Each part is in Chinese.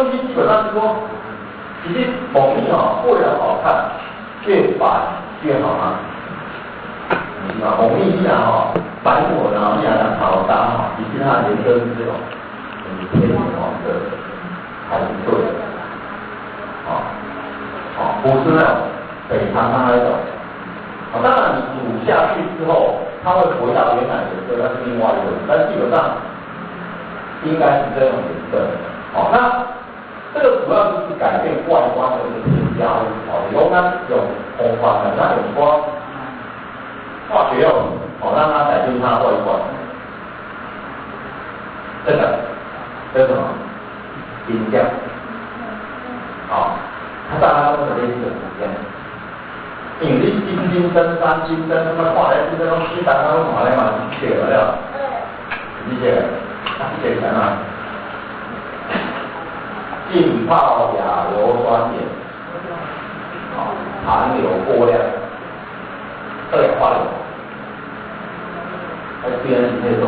东西基本上是说，其实蒙面为了好看，越白越好看。蒙面依然白抹的依然好搭其实它的颜色是这种偏黄色的，还不错的。不是那种北汤汤那种。当然你煮下去之后，它会回到原来颜色，那是另外一回事。但基本上应该是这种颜色。那这个主要就是改变外观的一个添加物。有它有红黄的，那有光化学药品，让它改变它的外观。这个叫什么？金浆。它大家都是类似的一样。因为你金针、三金针，什么看来金针拢水当当看来嘛是这个了。理解？这个什么？浸泡亚硫酸盐，含硫过量，二氧化硫。虽然是那种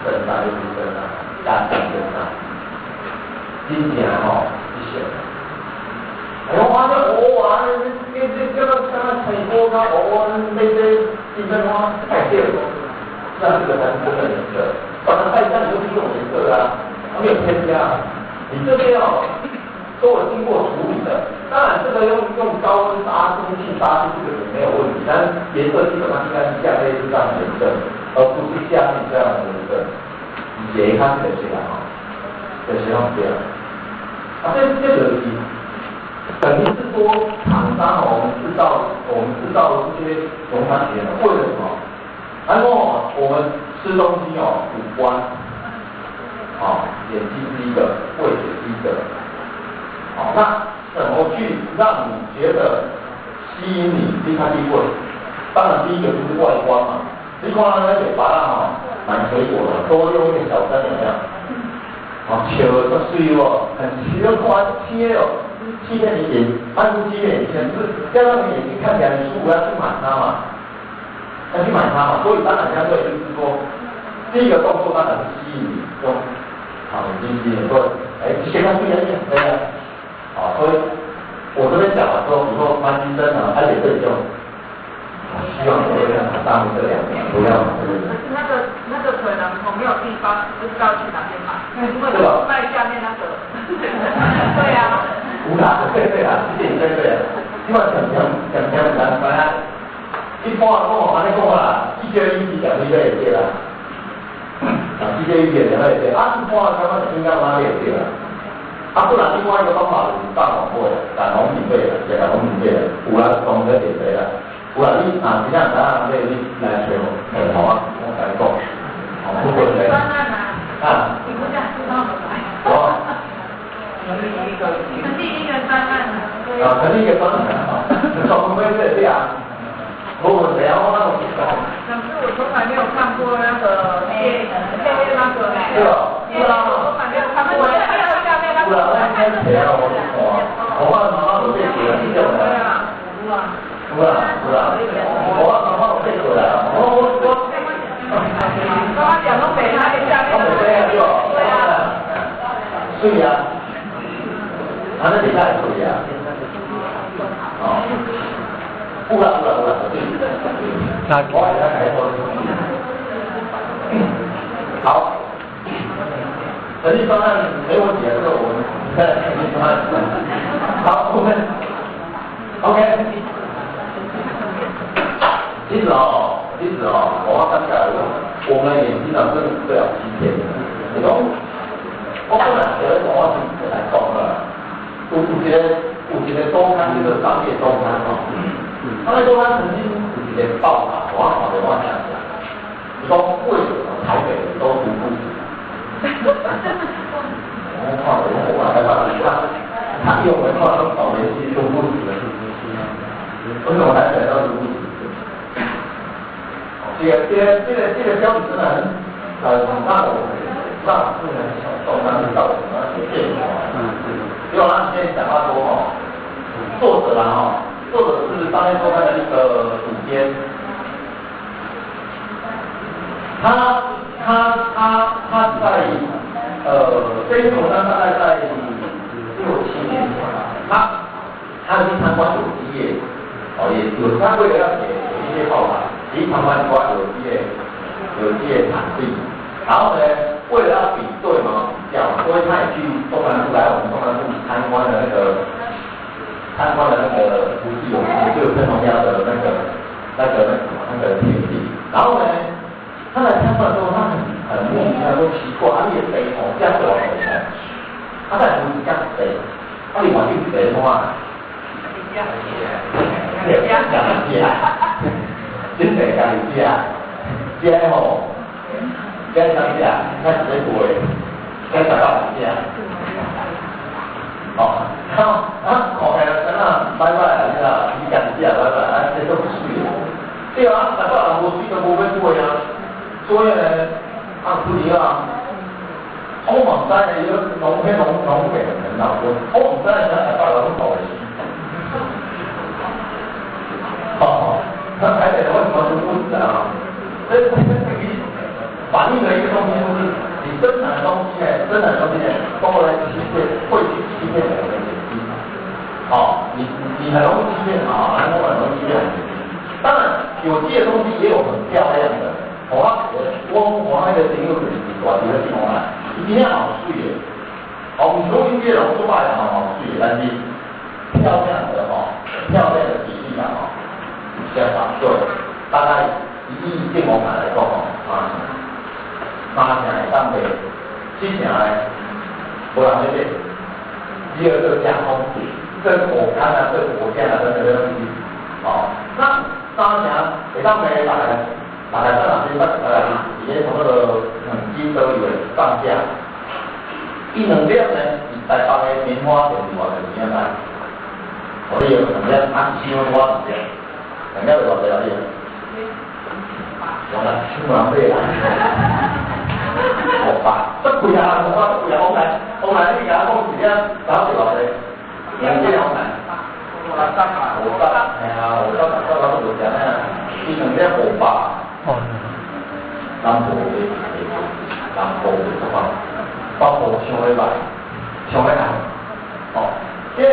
增大又不增大，大增大，真正一些。我发现这个采购它那些金针花太贵了，那这个才是真的颜色。反正太淡就是这种颜色啊，没有添加。你这边都有经过处理的，当然这个用高温杀空气杀菌这个也没有问题，但是颜色基本上应该是像类似这样的颜色，而不是下面这样的颜色。也看这些这些样这样。这个等于是说厂商我们制造的这些农产品为了什么？然后我们吃东西五官，眼睛是一个，味觉是一个。那怎么去让你觉得吸引你去看地位？当然第一个就是外观嘛。你看那个芭乐买水果的，多用一点小灯有没有？球都水很奇怪，欺骗你眼，暗中欺骗眼睛，是要让你眼睛看起来很舒服，要去买它嘛，所以当然相对就是说，第一个动作当然是吸引你用眼睛吸引，说先看对眼睛对呀，所以我这边讲了说，以后翻新针而且这里就希望各位大拇这两点不要。那个可能我没有地方不知道去哪边买，因为我卖下面那个。对啊。有啦，对啦，这点对啦。因为讲啊，一般讲安尼讲啦，一个一两个也对啦，一个一两个也对，一般刚刚应该哪里也对啦。不然另外一个方法是上网过的，打农民费的，也打农民费的，有啦，懂得点谁啦。有啦，你这样你来找我，好啊，我跟你讲，不会的。你不这样知道怎么来？成立一个专案成立一个专案总归是这样。我聊那种。可是我从来没有看过那个黑那个嘞。是啊。我从来没有看过。下面那个。我爸妈都背过来，你叫我来。有啦。我爸妈都背过来啊。刚刚讲东北那里下面。对啊。对呀。那底下也可以啊。不啦，我给他改错。好，成立方案没问题的，这个我们再来成立方案。好，我们 OK。其实我刚才我们眼睛真的不了欺骗。你说，我本来有一种话是来讲的。有一个周刊，就是商业周刊商业周刊曾经有一个报道，我讲，你说为什么台北人都读不起？我害怕他用文化都搞联系读不起的，为什么台北人都读不起？这个标题真的让不能受伤的到什么变化？结果他今天讲到说作者是商业周刊的一个主编，他在这篇文章大概在67年他去参观有机业，也有他为了要写一些报道，其实参观过有机业产地，然后呢，为了要比对嘛比较，所以他也去中南部来我们中南部参观的那个无机有机，就喷农药的那个田地，然后呢，他来参观的时候，他很莫名其妙都奇怪，你也肥这样子往回来，他在湖这样肥，你往去肥的话。讲真正家己食吼，家己食，较直接过的，家食到食。看起来拜拜你啦，你家己食拜拜，这都不水的。对啊，大家人无水都无要过啊，所以呢，处理我唔知你农民人闹我唔知你大家人做的。那台北的为什么是不止啊？这反映的一个东西就是你生产的东西呢，都来会去欺骗人的眼睛。你很容易欺骗南方很容易欺骗人的眼睛。当然，有机的东西也有很漂亮的。我那个朋友是大几个地方来，一定要好水的。唔说音乐龙出来的好水，但是漂亮的体力相当对，大概1亿电工来讲3成会当卖，7成呢无人要买。第二个加工品，这果干啊，这果酱啊等等这东西，那3成会当卖大概在哪边以前从那个金德有上架，1两两呢，台北的棉花店是偌济钱来？我哋有2两，4蚊多1两。人家多少了解？我们出门费啦，我爸，这贵啊！我来你给他讲几天，搞多少钱？2两来。我300，我到多少钱呢？1两500。南部的话，包括上礼拜，因为。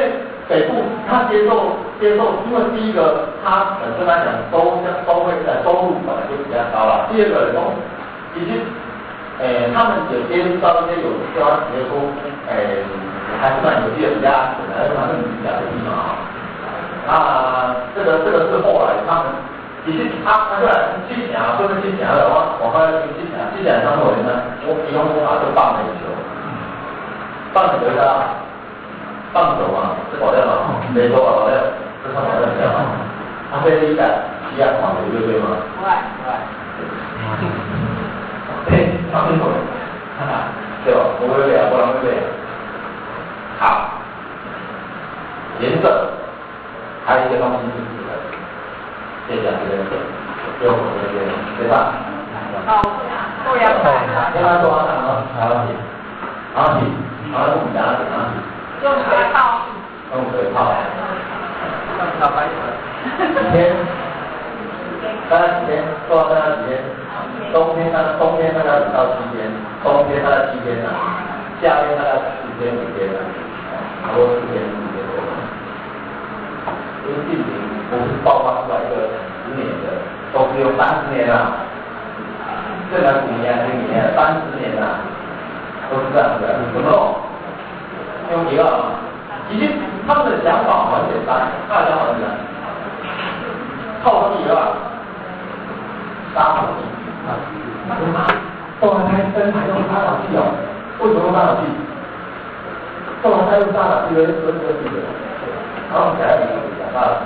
北部他接受，因为第一个他本身来讲收入本来就比较高了。第二个人其实，他们有接触到一些有需要直接说，还是算有机的比较安全的，还是他们比较的地方这个是后来他们，其实他就来7成，说是7成的话，我发现7成上头人呢，我提供就棒垒球，棒垒球棒球嘛，是保料嘛，没错保料，这是保料对吗？他这一改起亚保留对吗？不爱。对，他清楚了，对吧？不会背啊，不然会背。好，颜色，还有一个东西是指的，这讲这个，就我这边，对吧？豆芽菜。先来多少蛋啊？拿去，然后不拿去。用水泡。几天？大概几天？多少大概几天？冬天大概5到7天，冬天大概7天夏天大概4天5天差不多4天5天多。因为病情不是爆发出来一个10年的，都是用30年这5年、10年、30年都是这样子的，怎么用几个？其实他们的想法很简单，大家很简单，靠什么杀草剂动物胎生产用杀草剂为什么用杀草剂？动物胎用杀草剂的然后改了讲杀草剂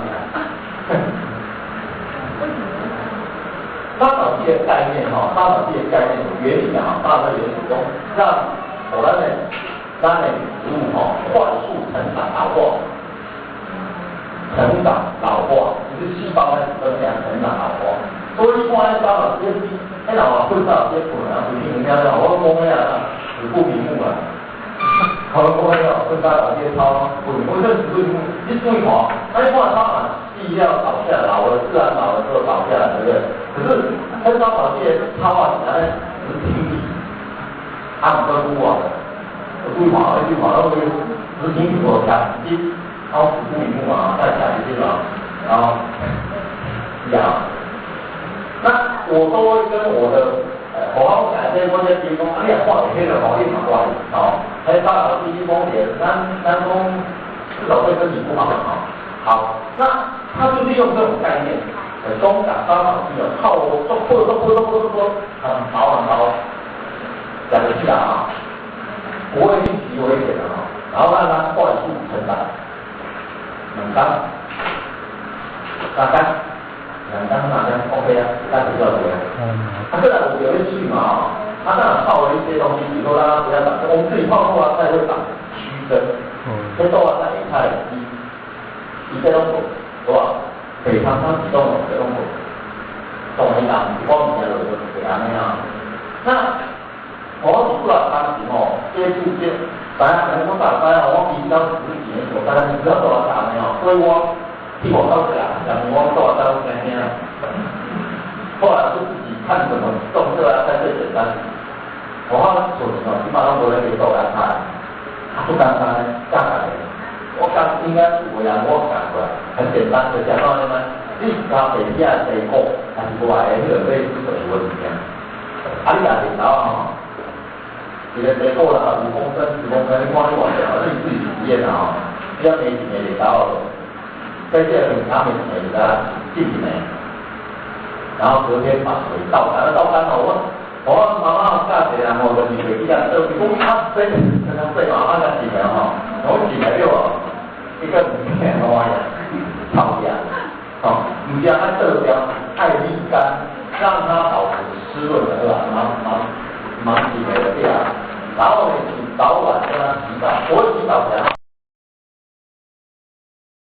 杀草剂的概念原理大的原理中让我们植物快速成长老化，就是细胞在增强成长老化。所以看那杀草剂，那老啊混杀草剂混不平，人家讲我讲死不瞑目我讲混杀草剂超混，我这死不瞑目，你注意看，那你看它细料倒下来，自然老了之后倒下来，对不对？可是混杀草剂超是平底，它不会污的。对嘛，对嘛，然后执行我下机，然后辅助屏幕嘛，再下一嘛，然后这样。那我都会跟我的我好改这我这员工，你也看有迄个法律法官，哦，还大脑第一风险，咱讲至少会身体不好的哈。好，那他就利用这种概念，中感大脑记的靠做很薄，讲得起来啊，不会去极危险的哈，然后让他快速成长，2缸，3缸。2缸3缸 OK 啊，大家知道对不对？他个人有些去嘛，他当然泡了一些东西，比如说让他不要长，我们自己泡出来才会长须根，这豆啊在野菜一个东西，是吧？北方它自动的这种动一档，光明的就给他那样。那我出来当时哦，接触这，本来可能我打开哦，我平常10几年前，但是只要做到打没有，所以我。替我到讲我多少招那天啊，后来就自己看怎么动这才最简单。我好像做什么，起码让我人给做干菜，不干菜下来，我刚应该是我我讲出来，很简单的讲到什么，你家北边的水果还是过来那个类似水温一样，啊你也领导啊，你的水果啦5公分10公分，你光你往下，那你自己实验啊，不要没几年领导。在这里他们每个进来，然后隔天把水倒干了，我妈妈嫁起来，我跟你回家，就讲他真跟他最麻烦的几年哈，我进来就一个里面的话呀，吵架，你将它射标太沥干，让它保持湿润的，忙起来的这样，然后呢，你早晚跟他洗澡，我